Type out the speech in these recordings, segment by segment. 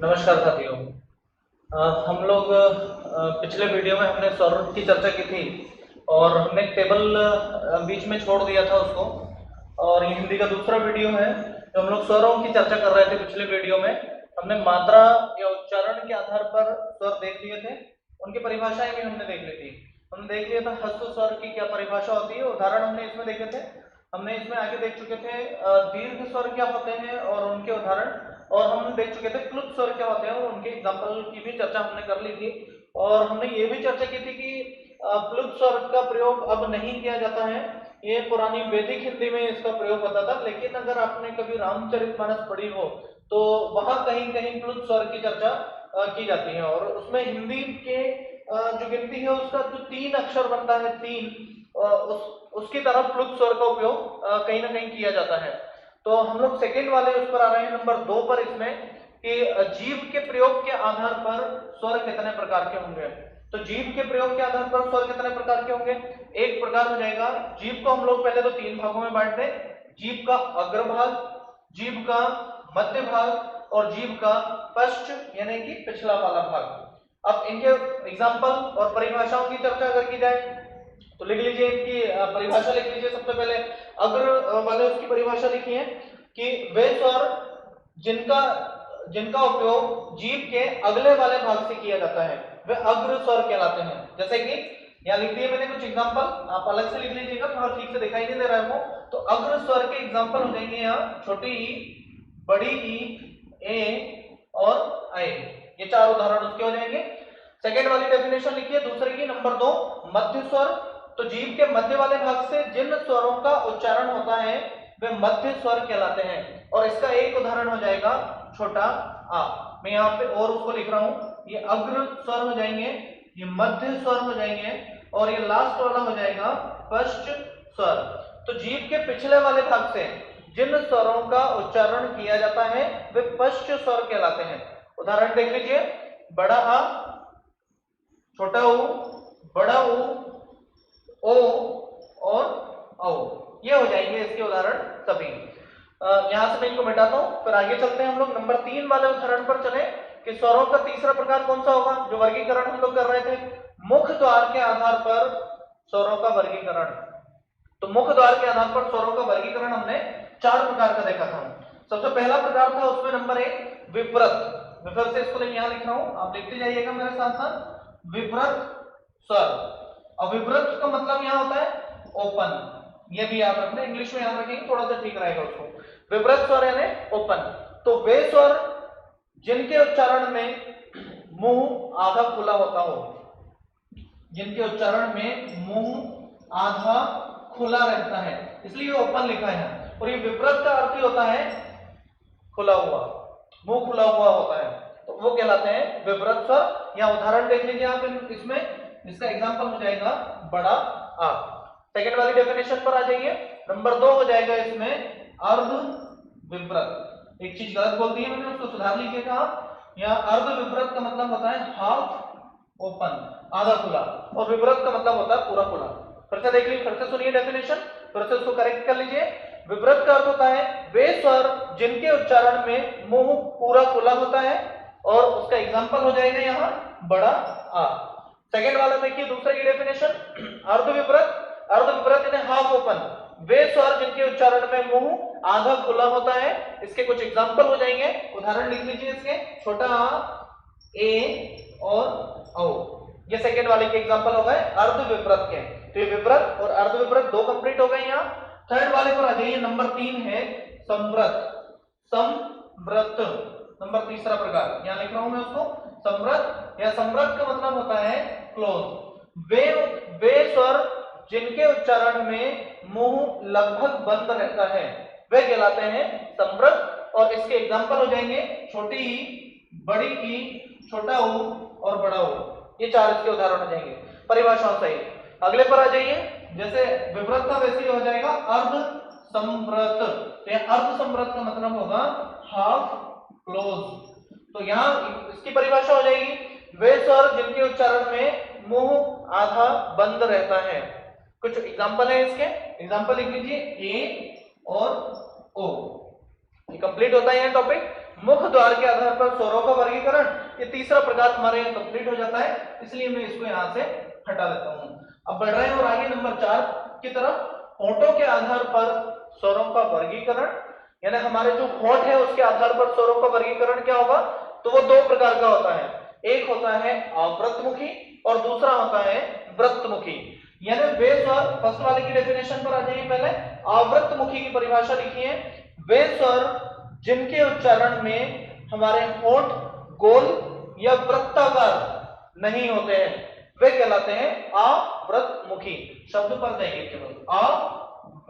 नमस्कार साथियों। हम लोग पिछले वीडियो में हमने स्वर की चर्चा की थी और हमने एक टेबल बीच में छोड़ दिया था उसको। और ये हिंदी का दूसरा वीडियो है जो हम लोग स्वरों की चर्चा कर रहे थे। पिछले वीडियो में हमने मात्रा या उच्चारण के आधार पर स्वर देख लिए थे, उनकी परिभाषाएं भी हमने देख ली थी। हमने देख लिया था ह्रस्व स्वर की क्या परिभाषा होती है, उदाहरण हमने इसमें देखे थे। हमने इसमें आगे देख चुके थे दीर्घ स्वर क्या होते हैं और उनके उदाहरण, और हम देख चुके थे क्लुप्त स्वर क्या होते हैं और उनके एग्जाम्पल की भी चर्चा हमने कर ली थी। और हमने ये भी चर्चा की थी कि क्लुप्त स्वर का प्रयोग अब नहीं किया जाता है, ये पुरानी वैदिक हिंदी में इसका प्रयोग होता था। लेकिन अगर आपने कभी रामचरितमानस पढ़ी हो तो वहां कहीं कहीं क्लुप्त स्वर की चर्चा की जाती है, और उसमें हिंदी के जो गिनती है उसका जो 3 अक्षर बनता है, 3 उसकी तरफ क्लुप्त स्वर का उपयोग कहीं ना कहीं किया जाता है। तो हम लोग सेकेंड वाले उस पर आ रहे हैं, नंबर 2 पर, इसमें कि जीव के प्रयोग के आधार पर स्वर कितने प्रकार के होंगे। तो जीव के प्रयोग के आधार पर स्वर कितने प्रकार के होंगे। एक प्रकार हो जाएगा, जीव को हम लोग पहले तो 3 भागों में बांट दें, जीव का अग्रभाग, जीव का मध्य भाग और जीव का पश्च यानी कि पिछला वाला भाग। अब इनके एग्जाम्पल और परिभाषाओं की चर्चा अगर की जाए तो लिख लीजिए, इनकी परिभाषा लिख लीजिए। सबसे पहले अग्र वाले उसकी परिभाषा लिखी है कि वे स्वर जिनका जिनका उपयोग जीव के अगले वाले भाग से किया जाता है वे अग्र स्वर कहलाते हैं। जैसे कि यहाँ लिख दिए मैंने कुछ एग्जांपल, आप अलग से लिख लीजिएगा, थोड़ा ठीक से दिखाई नहीं दे रहा है वो। तो अग्र स्वर के एग्जांपल हो जाएंगे यहाँ छोटी ई, बड़ी ई, ए और आई। ये 4 उदाहरण उसके हो जाएंगे। सेकेंड वाली डेफिनेशन लिखिए दूसरे की, नंबर 2, मध्य स्वर। तो जीव के मध्य वाले भाग से जिन स्वरों का उच्चारण होता है वे मध्य स्वर कहलाते हैं, और इसका एक उदाहरण हो जाएगा छोटा आ। मैं यहाँ पे और उसको लिख रहा हूं, ये अग्र स्वर हो जाएंगे, ये मध्य स्वर हो जाएंगे, और ये लास्ट वाला हो जाएगा पश्च स्वर। तो जीव के पिछले वाले भाग से जिन स्वरों का उच्चारण किया जाता है वे पश्च स्वर कहलाते हैं। उदाहरण देख लीजिए, बड़ा आ, छोटा ऊ, बड़ा ऊ, ओ और औ, ये हो जाएंगे इसके उदाहरण सभी। यहां से मैं इनको मिटाता हूं, फिर आगे चलते हैं हम लोग नंबर 3 वाले उदाहरण पर चले कि स्वरों का तीसरा प्रकार कौन सा होगा। जो वर्गीकरण हम लोग कर रहे थे, मुख द्वार के आधार पर स्वरों का वर्गीकरण। तो मुख द्वार के आधार पर स्वरों का वर्गीकरण हमने 4 प्रकार का देखा था। सबसे पहला प्रकार था उसमें नंबर 1 विपृत। मैं फिर से इसको यहां लिख रहा हूं, आप लिखते जाइएगा मेरे साथ साथ, विपृत स्वर। और विपृत का मतलब यहां होता है ओपन, ये भी याद रखना, इंग्लिश में याद रखेंगे थोड़ा सा ठीक रहेगा उसको। विपृत स्वर यानी ओपन। तो वे स्वर जिनके उच्चारण में मुंह आधा खुला होता हो, जिनके उच्चारण में मुंह आधा खुला रहता है, इसलिए ओपन लिखा है। और ये विपृत का अर्थ ही होता है खुला हुआ, मुंह खुला हुआ होता है, तो वो कहलाते हैं विपृत स्वर। या उदाहरण देख लीजिए आप इसमें, इसका एग्जांपल हो जाएगा बड़ा आ। सेकेंड वाली डेफिनेशन पर आ जाइए, नंबर 2 हो जाएगा इसमें अर्ध विपृत। एक चीज गलत बोल दी है मैंने, उसको सुधार लीजिएगा आप। यहाँ अर्ध विपृत का मतलब होता है हाफ ओपन, आधा खुला, और विपृत का मतलब होता है पूरा खुला। फिर से देख लीजिए, फिर से सुनिए डेफिनेशन, फिर से उसको करेक्ट कर लीजिए। विपृत का अर्थ होता है वे स्वर जिनके उच्चारण में मुंह पूरा खुला होता है, और उसका एग्जांपल हो जाएगा यहाँ बड़ा आ। सेकेंड वाला देखिए दूसरे की डेफिनेशन, अर्ध विपृत। अर्ध विपृत यानी हाफ ओपन, वे स्वर जिनके उच्चारण में मुंह आधा खुला होता है। इसके कुछ एग्जांपल हो जाएंगे, उदाहरण लिख लीजिए इसके, छोटा आ, ए और औ। ये सेकेंड वाले के एग्जांपल हो गए अर्ध विपृत के। तो ये विपृत और अर्ध विपृत 2 कंप्लीट हो गए यहाँ। थर्ड वाले पर आ जाइए, नंबर 3 है संवृत। संवृत नंबर तीसरा प्रकार, यहाँ लिख रहा हूं मैं उसको, संवृत या संवृत का मतलब होता है क्लोज। वे स्वर जिनके उच्चारण में मुंह लगभग बंद रहता है वे कहलाते हैं संवृत। और इसके एग्जांपल हो जाएंगे छोटी ई, बड़ी ई, छोटा ऊ और बड़ा ऊ। ये 4 इसके उदाहरण हो जाएंगे परिभाषाओं सहित। अगले पर आ जाइए, जैसे विपृत था वैसे ही हो जाएगा अर्ध संवृत। तो अर्ध संवृत का मतलब होगा हाफ क्लोज। तो यहाँ इसकी परिभाषा हो जाएगी वे स्वर जिनके उच्चारण में मुंह आधा बंद रहता है। कुछ एग्जांपल है इसके, एग्जांपल लिख लीजिए ए और ओ। ये कंप्लीट होता है यह टॉपिक। मुख द्वार के आधार पर स्वरों का वर्गीकरण, ये तीसरा प्रकार हमारे यहाँ कंप्लीट हो जाता है, इसलिए मैं इसको यहाँ से हटा देता हूँ। अब बढ़ रहे हैं और आगे नंबर 4 की तरफ। होठों के आधार पर स्वरों का वर्गीकरण, यानी हमारे जो होठ है उसके आधार पर स्वरों का वर्गीकरण क्या होगा, तो वो दो प्रकार का होता है। एक होता है अवृतमुखी और दूसरा होता है वृत्तमुखी। यानी वे स्वर, फर्स्ट वाले की डेफिनेशन पर आ जाइए। पहले अवृतमुखी की परिभाषा लिखिए, वे स्वर जिनके उच्चारण में हमारे होठ गोल या वृत्ताकार नहीं होते हैं वे कहलाते हैं अवृतमुखी। शब्द पर जाइए केवल,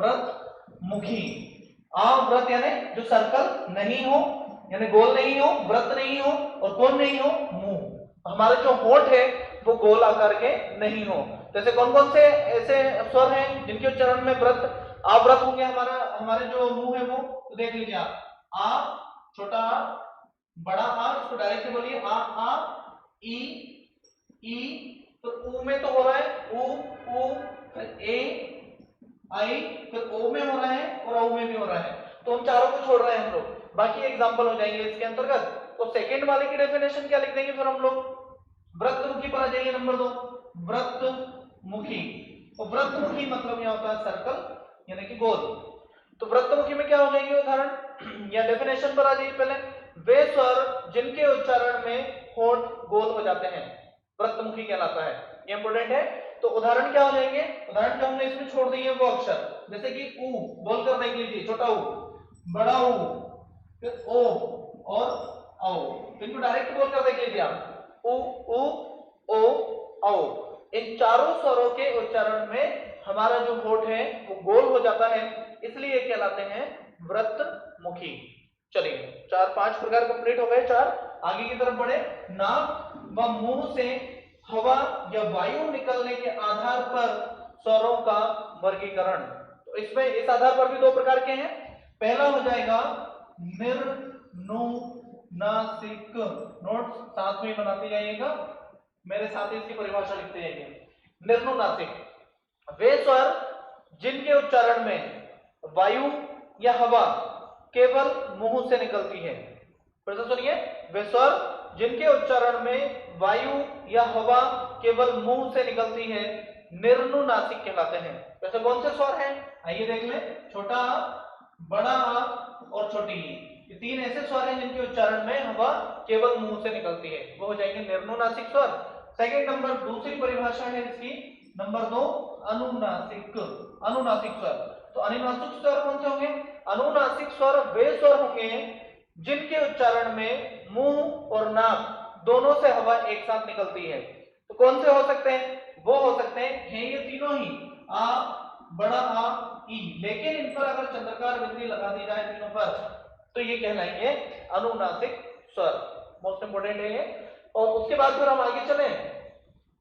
अवृतमुखी। अवृत यानी जो सर्कल नहीं हो, यानी गोल नहीं हो, वृत्त नहीं हो और कौन नहीं हो, मुंह। हमारे जो होठ है वो गोल आकार के नहीं हो। जैसे कौन कौन से ऐसे स्वर हैं जिनके उच्चारण में वृत्त अवृत होंगे, हमारे जो मुंह है वो, तो देख लीजिए आप, आ, छोटा आ, बड़ा आ, इसको डायरेक्ट बोलिए आ, ई, तो ऊ में तो हो रहा है ऊ, फिर ए, आई, फिर ओ में हो रहा है और औ में भी हो रहा है, तो हम चारों को छोड़ रहे हैं हम लोग, बाकी एग्जांपल हो जाएंगे इसके अंतर्गत। तो सेकंड वाले की डेफिनेशन क्या लिख देंगे फिर हम लोग, वृत्तमुखी पर आ जाइए नंबर 2, वृत्तमुखी। तो वृत्तमुखी मतलब यहाँ होता है सर्कल यानी कि गोल। तो वृत्तमुखी में क्या हो जाएंगे उदाहरण या डेफिनेशन पर आ जाइए पहले, वे स्वर जिनके उच्चारण में होठ गोल हो जाते हैं वृत्तमुखी कहलाता है, ये इंपॉर्टेंट है। तो उदाहरण क्या हो जाएंगे, उदाहरण जो हमने इसमें छोड़ दिए वो अक्षर, जैसे कि ऊ बोल कर देख लीजिए, छोटा ऊ, बड़ा ऊ, फिर ओ और औ, इनको डायरेक्ट बोल कर देख लीजिए आप, ऊ, ओ, औ। इन चारों स्वरों के उच्चारण में हमारा जो होठ है वो गोल हो जाता है, इसलिए कहलाते हैं वृत्तमुखी। चलिए 4-5 प्रकार कंप्लीट हो गए। 4 आगे की तरफ बढ़े। नाक व मुंह से हवा या वायु निकलने के आधार पर स्वरों का वर्गीकरण। तो इसमें इस आधार पर भी दो प्रकार के हैं। पहला हो जाएगा निर्नुनासिक, नोट्स साथ में बनाते जाइएगा, मेरे साथ इसकी परिभाषा लिखते जाइए। निर्नुनासिक वे स्वर जिनके उच्चारण में वायु या हवा केवल मुंह से निकलती है। फिर से सुनिए, वे स्वर जिनके उच्चारण में वायु या हवा केवल मुंह से निकलती है निर्नुनासिक कहलाते हैं। वैसे कौन से स्वर हैं, आइए देख लें। छोटा आ, बड़ा आ और छोटी ई, ये तीन ऐसे स्वर हैं जिनके उच्चारण में हवा केवल मुंह से निकलती है, वो हो जाएंगे निर्नुनासिक स्वर। सेकेंड नंबर, दूसरी परिभाषा है इसकी, नंबर 2 अनुनासिक, अनुनासिक स्वर। तो अनुनासिक स्वर कौन से होंगे, अनुनासिक स्वर वे स्वर होंगे जिनके उच्चारण में मुंह और नाक दोनों से हवा एक साथ निकलती है। तो कौन से हो सकते हैं, वो हो सकते हैं ये तीनों ही, आ, बड़ा आ, ई, लेकिन इन पर अगर चंद्रकार बिंदी लगा दी जाए तीनों पर तो ये कहलाएंगे अनुनासिक स्वर। मोस्ट इंपोर्टेंट है ये। और उसके बाद फिर हम आगे चले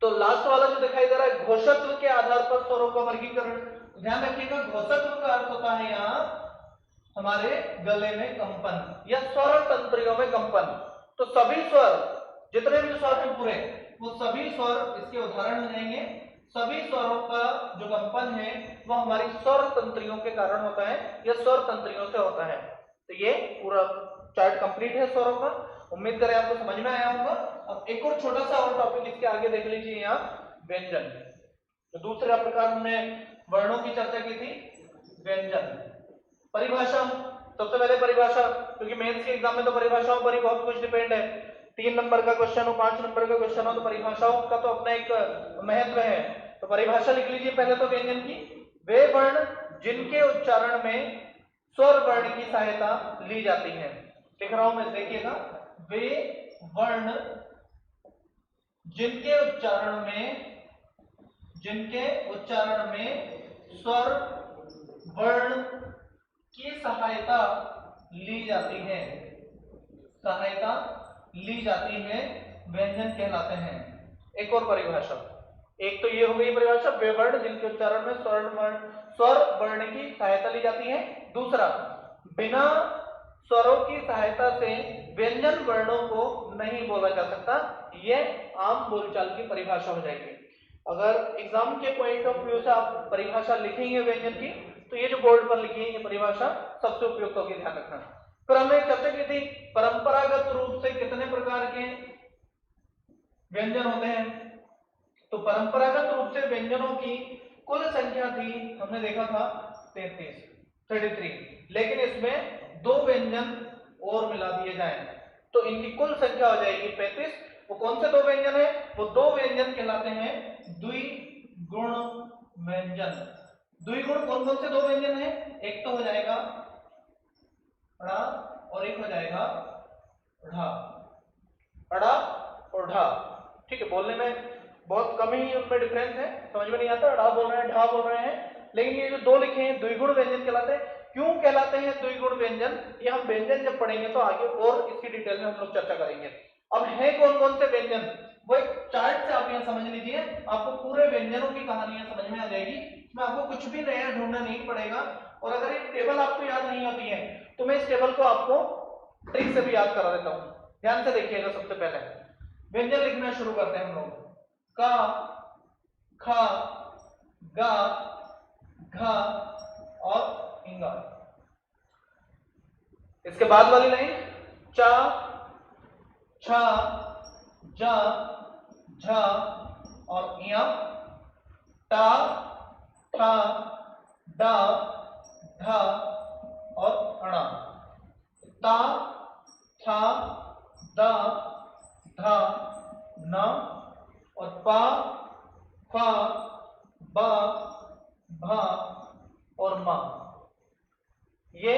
तो लास्ट वाला जो दिखाई दे रहा है घोषत्व के आधार पर स्वरों का वर्गीकरण। ध्यान रखिएगा, घोषत्व का अर्थ होता है यहाँ हमारे गले में कंपन या स्वर तंत्रियों में कंपन। तो सभी स्वर, जितने भी स्वर हैं पूरे, वो सभी स्वर इसके उदाहरण हो जाएंगे। सभी स्वरों का जो कंपन है वह हमारी स्वर तंत्रियों के कारण होता है या स्वर तंत्रियों से होता है। तो ये पूरा चार्ट कंप्लीट है स्वरों का, उम्मीद करें आपको समझ में आया होगा। अब एक और छोटा सा और टॉपिक इसके आगे देख लीजिए, यहाँ व्यंजन। तो दूसरा प्रकार हमने वर्णों की चर्चा की थी, व्यंजन। परिभाषा, सबसे पहले परिभाषा, क्योंकि मेंस के एग्जाम में तो परिभाषाओं पर ही बहुत कुछ डिपेंड है। 3 नंबर का क्वेश्चन हो, 5 नंबर का क्वेश्चन हो, तो परिभाषाओं का तो अपना एक महत्व है। तो परिभाषा लिख लीजिए पहले तो व्यंजन की, वे वर्ण जिनके उच्चारण में स्वर वर्ण की सहायता ली जाती है। लिख रहा हूं मैं, देखिएगा, वे वर्ण जिनके उच्चारण में स्वर वर्ण की सहायता ली जाती है, व्यंजन कहलाते हैं। एक और परिभाषा, एक तो ये हो गई परिभाषा, वे वर्ण जिनके उच्चारण में स्वर वर्ण की सहायता ली जाती है। दूसरा, बिना स्वरों की सहायता से व्यंजन वर्णों को नहीं बोला जा सकता। यह आम बोलचाल की परिभाषा हो जाएगी। अगर एग्जाम के पॉइंट ऑफ व्यू से आप परिभाषा लिखेंगे व्यंजन की, तो ये जो बोर्ड पर लिखी है ये परिभाषा सबसे उपयुक्त होगी, ध्यान रखना। फिर हमने चर्चा की थी परंपरागत रूप से कितने प्रकार के व्यंजन होते हैं। तो परंपरागत रूप से व्यंजनों की कुल संख्या थी, हमने देखा था 33, लेकिन इसमें 2 व्यंजन और मिला दिए जाएं तो इनकी कुल संख्या हो जाएगी 35। वो कौन से 2 व्यंजन है? वो 2 व्यंजन कहलाते हैं द्विगुण व्यंजन। द्विगुण कौन कौन से 2 व्यंजन है? एक तो हो जाएगा अड़ा और एक हो जाएगा ढ़ा। अड़ा और ढा, ठीक है, बोलने में बहुत कम ही उनमें डिफरेंस है, समझ में नहीं आता, अड़ा बोल रहे हैं ढा बोल रहे हैं, लेकिन ये जो 2 लिखे हैं द्विगुण व्यंजन कहलाते हैं। क्यों कहलाते हैं द्विगुण व्यंजन? ये हम व्यंजन जब पढ़ेंगे तो आगे और इसकी डिटेल में हम लोग चर्चा करेंगे। अब है कौन कौन से व्यंजन, वो एक चार्ट से आप यहाँ समझ लीजिए, आपको पूरे व्यंजनों की कहानियां समझ में आ जाएगी। इसमें आपको कुछ भी नया ढूंढना नहीं पड़ेगा। और अगर ये टेबल आपको याद नहीं होती है तो मैं इस टेबल को आपको ट्रिक से भी याद करा देता हूँ। ध्यान से देखिएगा। सबसे पहले व्यंजन लिखना शुरू करते हैं हम लोग। का, खा, गा, घा और इंगा। इसके बाद वाली लाइन चा, छा, जा, झा और इया। टा, ठा, डा, ढा और अणा। ता, था, दा, धा, ना और पा, फा, बा, भा और मा। ये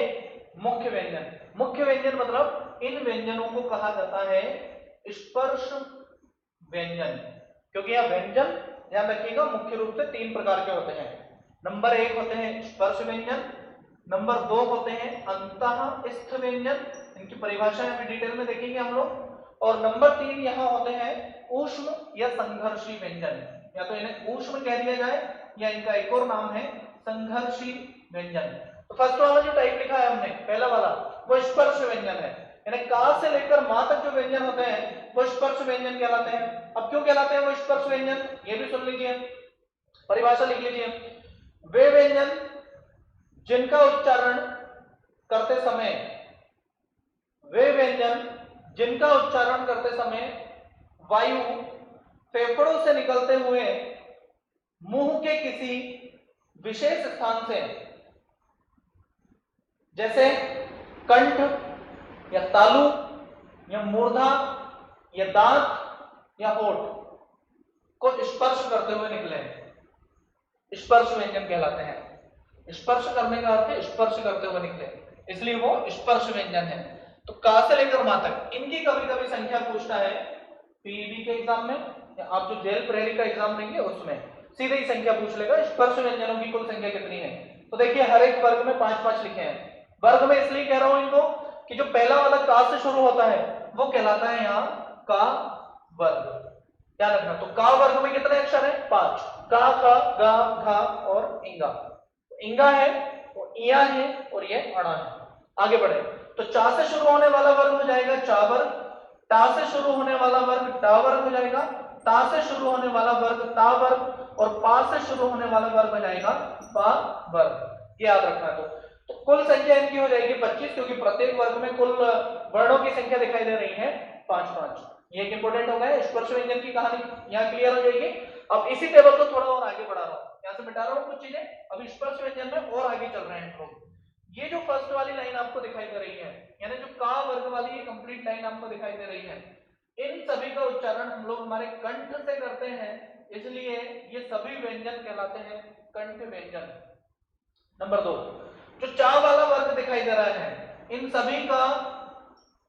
मुख्य व्यंजन। मुख्य व्यंजन मतलब इन व्यंजनों को कहा जाता है स्पर्श व्यंजन, क्योंकि यह व्यंजन ध्यान रखिएगा मुख्य रूप से 3 प्रकार के होते हैं। नंबर 1 होते हैं स्पर्श व्यंजन, नंबर 2 होते हैं अंतःस्थ व्यंजन, इनकी परिभाषा अभी डिटेल में देखेंगे हम लोग, और नंबर 3 यहाँ होते हैं ऊष्म या संघर्षी व्यंजन, या तो इन्हें ऊष्म कह दिया जाए या इनका एक और नाम है संघर्षी व्यंजन। तो फर्स्ट वाला जो टाइप लिखा है हमने, पहला वाला, वो स्पर्श व्यंजन है, यानी का से लेकर मां तक जो व्यंजन होते हैं वो स्पर्श व्यंजन कहलाते हैं। अब क्यों कहलाते हैं वो स्पर्श व्यंजन, ये भी सुन लीजिए, परिभाषा लिख लीजिए। वे व्यंजन जिनका उच्चारण करते समय, वे व्यंजन जिनका उच्चारण करते समय वायु फेफड़ों से निकलते हुए मुंह के किसी विशेष स्थान से, जैसे कंठ या तालु या मूर्धा या दांत या होठ, को स्पर्श करते हुए निकले, स्पर्श व्यंजन कहलाते हैं। स्पर्श करने का अर्थ है स्पर्श करते हुए निकले, इसलिए वो स्पर्श व्यंजन है। तो का से लेकर मां तक, इनकी कभी कभी संख्या पूछता है पीईबी के एग्जाम में, या आप जो जेल प्रहरी का एग्जाम देंगे उसमें सीधे ही संख्या पूछ लेगा, स्पर्श व्यंजनों की कुल संख्या कितनी है। तो देखिए हर एक वर्ग में 5-5 लिखे हैं। वर्ग में इसलिए कह रहा हूं इनको कि जो पहला वाला का से शुरू होता है वो कहलाता है यहाँ का वर्ग, क्या रखना। तो का वर्ग में कितने अक्षर है? 5। का, गा, घा और इंगा। इंगा है, इया है और ये अड़ा है। आगे बढ़े तो चा से शुरू होने वाला वर्ग हो जाएगा चा वर्ग, टा से शुरू होने वाला वर्ग टा वर्ग हो जाएगा, ता से शुरू होने वाला वर्ग ता वर्ग और पा से शुरू होने वाला वर्ग हो जाएगा पा वर्ग। ये याद रखना। तो कुल संख्या इनकी हो जाएगी 25, क्योंकि प्रत्येक वर्ग में कुल वर्णों की संख्या दिखाई दे रही है 5-5। ये एक इंपॉर्टेंट हो गया, स्पर्श व्यंजन की कहानी यहाँ क्लियर हो जाएगी। अब इसी टेबल को थोड़ा और आगे बढ़ा रहा हूँ, यहाँ से मिटा रहा हूँ कुछ चीजें, अभी स्पर्श व्यंजन में और आगे चल रहे हैं लोग। ये जो फर्स्ट वाली लाइन आपको दिखाई दे रही है, यानी जो का वर्ग वाली ये कंप्लीट लाइन आपको दिखाई दे रही है, इन सभी का उच्चारण हम लोग हमारे कंठ से करते हैं, इसलिए ये सभी व्यंजन कहलाते हैं कंठ व्यंजन। नंबर 2, जो चा वाला वर्ग दिखाई दे रहा है, इन सभी का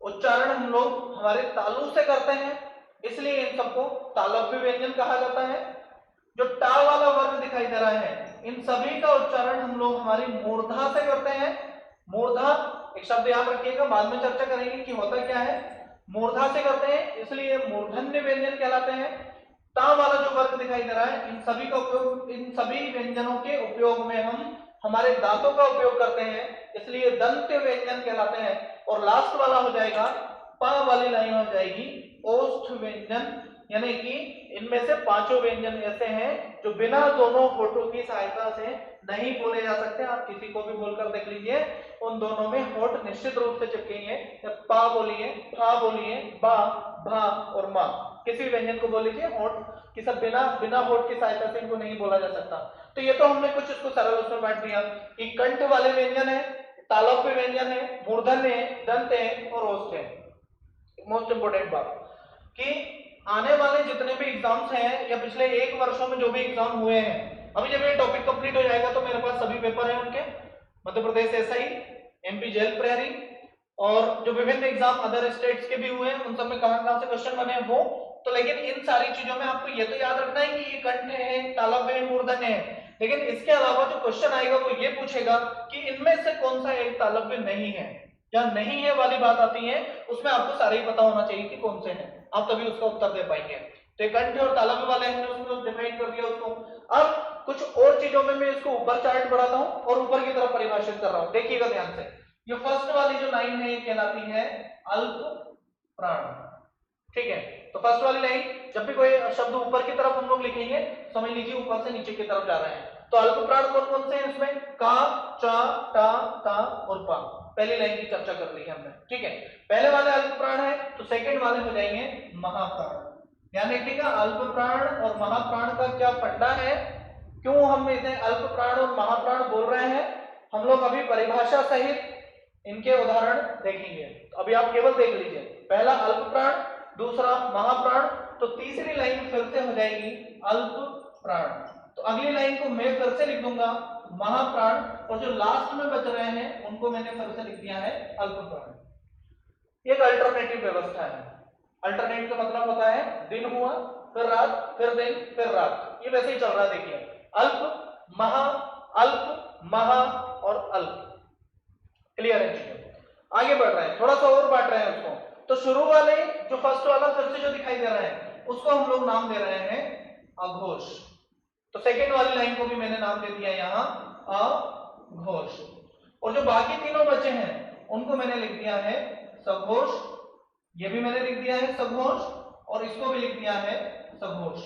उच्चारण हम लोग हमारे तालु से करते हैं, इसलिए इन सबको तालव्य व्यंजन कहा जाता है। जो टा वाला वर्ग दिखाई दे रहा है, इन सभी का उच्चारण हम लोग हमारी मूर्धा से करते हैं। मूर्धा एक शब्द याद रखिएगा, बाद में चर्चा करेंगे कि होता क्या है। मूर्धा से करते हैं, इसलिए मूर्धन्य व्यंजन कहलाते हैं। ता वाला जो वर्ग दिखाई दे रहा है, इन सभी का उपयोग, इन सभी व्यंजनों के उपयोग में हम हमारे दांतों का उपयोग करते हैं, इसलिए दंत्य व्यंजन कहलाते हैं। और लास्ट वाला हो जाएगा पा वाली लाइन हो जाएगी ओष्ठ व्यंजन यानी कि इनमें से पांचों व्यंजन ऐसे हैं जो बिना दोनों होठों की सहायता से नहीं बोले जा सकते। आप किसी को भी बोलकर देख लीजिए, उन दोनों में होठ निश्चित रूप से चिपकेंगे। पा बोलिए, फा बोलिए, बा, भा और मा, किसी व्यंजन को बोल लीजिए, होठ कि सब बिना होठ की सहायता से इनको नहीं बोला जा सकता। तो ये तो हमने कुछ इसको सरल उसमें बांट दिया कि कंठ वाले व्यंजन है, तालव्य व्यंजन है, मूर्धन्य है, दंत है और ओष्ठ है। मोस्ट इंपोर्टेंट बात कि आने वाले जितने भी एग्जाम्स हैं या पिछले एक वर्षों में जो भी एग्जाम हुए हैं, अभी जब ये टॉपिक कंप्लीट हो जाएगा तो मेरे पास सभी पेपर हैं उनके, Madhya Pradesh SI, MP jail प्रहरी और जो विभिन्न एग्जाम अदर स्टेट्स के भी हुए हैं उन सब में कहां से क्वेश्चन बने हैं वो तो। लेकिन इन सारी चीजों में आपको ये तो याद रखना है कि ये कंठ है, तालव्य है, मूर्धन्य है, लेकिन इसके अलावा जो क्वेश्चन आएगा वो ये पूछेगा कि इनमें से कौन सा एक तालव्य नहीं है। जहां नहीं है वाली बात आती है उसमें आपको सारे ही पता होना चाहिए कि कौन से हैं, आप तभी उसका उत्तर दे पाएंगे। तो ये कंठ और तालव्य वाले हमने उसको डिफाइन कर दिया उसको। अब कुछ और चीजों में मैं इसको ऊपर चार्ट बढ़ाता हूं और ऊपर की तरफ परिभाषित कर रहा हूं, देखिएगा ध्यान से। ये फर्स्ट वाली जो लाइन है ये कहलाती है अल्प प्राण, ठीक है। तो फर्स्ट वाली लाइन, जब भी कोई शब्द ऊपर की तरफ हम लोग लिखेंगे समझ लीजिए ऊपर से नीचे की तरफ जा रहे हैं। तो अल्प प्राण कौन कौन से हैं इसमें? का, चा, टा, ता और पा। पहली लाइन की चर्चा कर ली है हमने, ठीक है। पहले वाले अल्प प्राण है तो सेकंड वाले हो जाएंगे महाप्राण। ध्यान रखिएगा, अल्प प्राण और महाप्राण का क्या फंडा है, क्यों हम इसे अल्प प्राण और महाप्राण बोल रहे हैं, हम लोग अभी परिभाषा सहित इनके उदाहरण देखेंगे। तो अभी आप केवल देख लीजिए, पहला अल्प प्राण, दूसरा महाप्राण, तो तीसरी लाइन फिर से हो जाएगी अल्प प्राण। तो अगली लाइन को मैं फिर से लिख दूंगा महाप्राण और जो लास्ट में बच रहे हैं उनको मैंने फिर से लिख दिया है अल्प प्राण। एक अल्टरनेटिव व्यवस्था है। अल्टरनेट का मतलब होता है दिन हुआ फिर रात फिर दिन फिर रात, ये वैसे ही चल रहा है। देखिए अल्प महा, अल्प महा और अल्प, क्लियर है चीजें। आगे बढ़ रहे हैं, थोड़ा सा और बांट रहे हैं उसको। तो शुरू वाले जो फर्स्ट वाला फिर से जो दिखाई दे रहा है उसको हम लोग नाम दे रहे हैं अघोष। तो सेकेंड वाली लाइन को भी मैंने नाम दे दिया यहां अघोष। और जो बाकी तीनों बचे हैं उनको मैंने लिख दिया है सघोष, ये भी मैंने लिख दिया है सघोष और इसको भी लिख दिया है सघोष,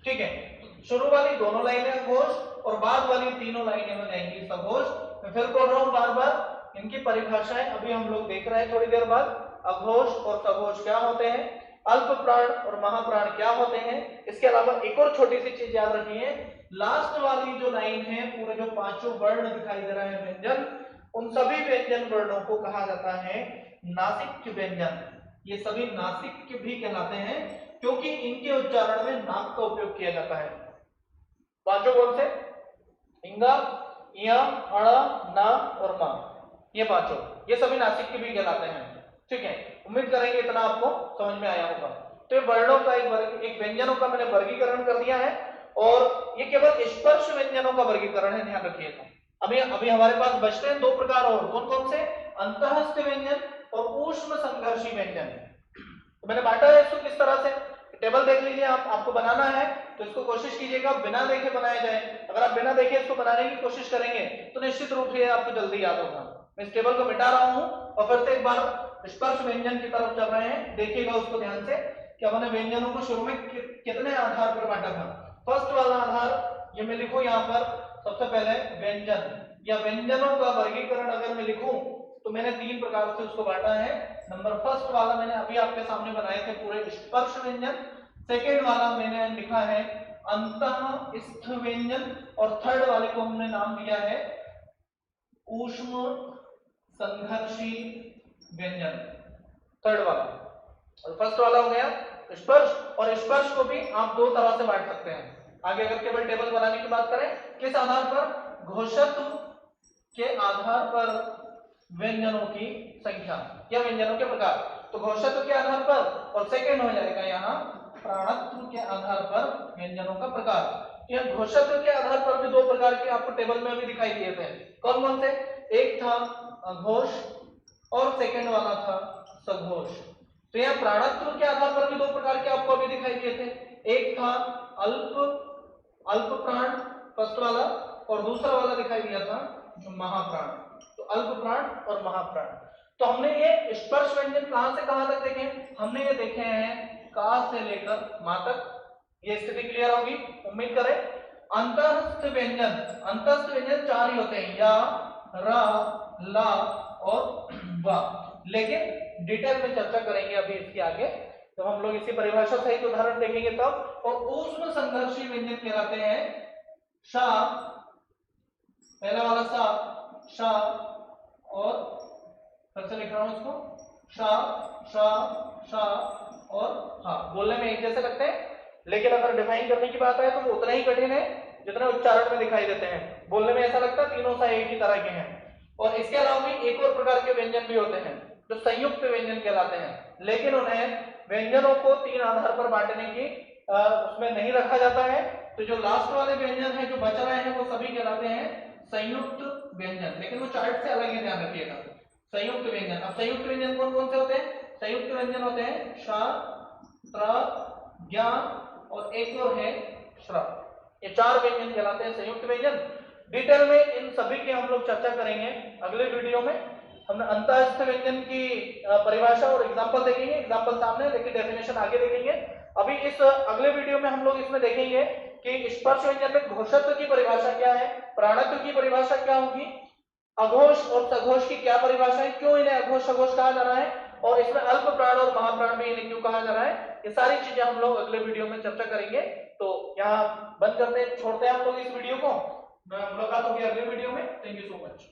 ठीक है। तो शुरू वाली दोनों लाइनें अघोष और बाद वाली तीनों लाइनें हो जाएंगी सघोष। मैं फिर बोल रहा हूं बार बार, इनकी परिभाषाएं अभी हम लोग देख रहे हैं थोड़ी देर बाद। अघोष और सघोष क्या होते हैं, अल्प प्राण और महाप्राण क्या होते हैं। इसके अलावा एक और छोटी सी चीज याद रखिए, लास्ट वाली जो लाइन है, पूरे जो पांचों वर्ण दिखाई दे रहे हैं व्यंजन, उन सभी व्यंजन वर्णों को कहा जाता है नासिक्य व्यंजन। ये सभी नासिक्य भी कहलाते हैं क्योंकि इनके उच्चारण में नाक का उपयोग किया जाता है। पांचों कौन से? इंगा, इया, अड़ा, ना और मा, ये पांचों, ये सभी नासिक्य भी कहलाते हैं, ठीक है। उम्मीद करेंगे इतना आपको समझ में आया होगा। तो ये वर्णों का एक व्यंजनों का मैंने वर्गीकरण कर दिया है और ये केवल स्पर्श व्यंजनों का वर्गीकरण है, ध्यान रखिएगा। अभी हमारे पास बचते हैं दो प्रकार और, कौन कौन से? अंतःस्थ व्यंजन और ऊष्म संघर्षी व्यंजन। तो मैंने बांटा है इसको किस तरह से, टेबल देख लीजिए आप, आपको बनाना है तो इसको कोशिश कीजिएगा बिना देखे बनाया जाए। अगर आप बिना देखे इसको बनाने की कोशिश करेंगे तो निश्चित रूप से आपको जल्दी याद होगा। मैं इस टेबल को मिटा रहा हूं और फिर से एक बार स्पर्श व्यंजन की तरफ चल रहे हैं, देखिएगा उसको ध्यान से कि हमने व्यंजनों को शुरू में कितने आधार पर बांटा था। फर्स्ट वाला आधार ये मैं लिखूं यहाँ पर, सबसे पहले व्यंजन या व्यंजनों का वर्गीकरण अगर मैं लिखूं तो मैंने तीन प्रकार से उसको बांटा है। नंबर फर्स्ट वाला मैंने अभी आपके सामने बनाए थे पूरे स्पर्श व्यंजन, सेकेंड वाला मैंने लिखा है अंतःस्थ व्यंजन और थर्ड वाले को हमने नाम दिया है ऊष्म संघर्षी व्यंजन। थर्ड वाला और फर्स्ट वाला हो गया स्पर्श, और स्पर्श को भी आप दो तरह से बांट सकते हैं। आगे अगर केवल टेबल बनाने की बात करें, किस आधार पर? घोषत्व के आधार पर व्यंजनों की संख्या या व्यंजनों के प्रकार। तो घोषत्व के आधार पर और सेकेंड हो जाएगा यहाँ प्राणत्व के आधार पर व्यंजनों का प्रकार। यह घोषत्व के आधार पर भी दो प्रकार के आपको टेबल में अभी दिखाई दिए थे, कौन कौन से? एक था घोष और सेकेंड वाला था सघोष। तो यहाँ प्राणत्व के आधार पर भी दो प्रकार के आपको अभी दिखाई दिए थे, एक था अल्प प्राण फर्स्ट वाला और दूसरा वाला दिखाई दिया था जो महाप्राण। तो अल्प प्राण और महाप्राण। तो हमने ये स्पर्श व्यंजन कहां से कहां तक देखे? हमने ये देखे हैं का से लेकर मां तक। ये स्थिति क्लियर होगी उम्मीद करें। अंतःस्थ व्यंजन चार ही होते हैं, या, र, ला और वा, लेकिन डिटेल में चर्चा करेंगे अभी इसके आगे, तो हम लोग इसी परिभाषा सहित उदाहरण देखेंगे तब। और ऊष्म संघर्षी व्यंजन कहलाते हैं शा, पहला वाला सा, शा, और फिर से लिख रहा हूं इसको, शा, शा, शा और हा। बोलने में एक जैसे लगते हैं, लेकिन अगर डिफाइन करने की बात आए तो वो उतना ही कठिन है जितना उच्चारण में दिखाई देते हैं। बोलने में ऐसा लगता है तीनों सा एक ही तरह के हैं। और इसके अलावा भी एक और प्रकार के व्यंजन भी होते हैं जो संयुक्त व्यंजन कहलाते हैं, लेकिन उन्हें व्यंजनों को तीन आधार पर बांटने की उसमें नहीं रखा जाता है। तो जो लास्ट वाले व्यंजन है जो बच रहे हैं वो सभी कहलाते हैं संयुक्त व्यंजन, लेकिन वो चार्ट से अलग है, ध्यान रखिएगा। संयुक्त व्यंजन, अब संयुक्त व्यंजन कौन कौन से होते हैं? संयुक्त व्यंजन होते हैं श, त्र, ज्ञ और एक और है श्र। ये चार व्यंजन कहलाते हैं संयुक्त व्यंजन। डिटेल में इन सभी की हम लोग चर्चा करेंगे अगले वीडियो में। हमने अंतःस्थ व्यंजन की परिभाषा और एग्जांपल देखेंगे, एग्जांपल सामने लेकिन डेफिनेशन आगे देखेंगे। अभी इस अगले वीडियो में हम लोग इसमें देखेंगे कि स्पर्श व्यंजन में घोषत्व की परिभाषा क्या है, प्राणत्व की परिभाषा क्या होगी, अघोष और सघोष की क्या परिभाषा है, क्यों इन्हें अघोष सघोष कहा जा रहा है, और इसमें अल्प प्राण और महाप्राण भी इन्हें क्यों कहा जा रहा है। ये सारी चीजें हम लोग अगले वीडियो में चर्चा करेंगे। तो यहाँ बंद करते छोड़ते हैं हम लोग इस वीडियो को। मुलाकात होगी अगले वीडियो में। Thank you so much.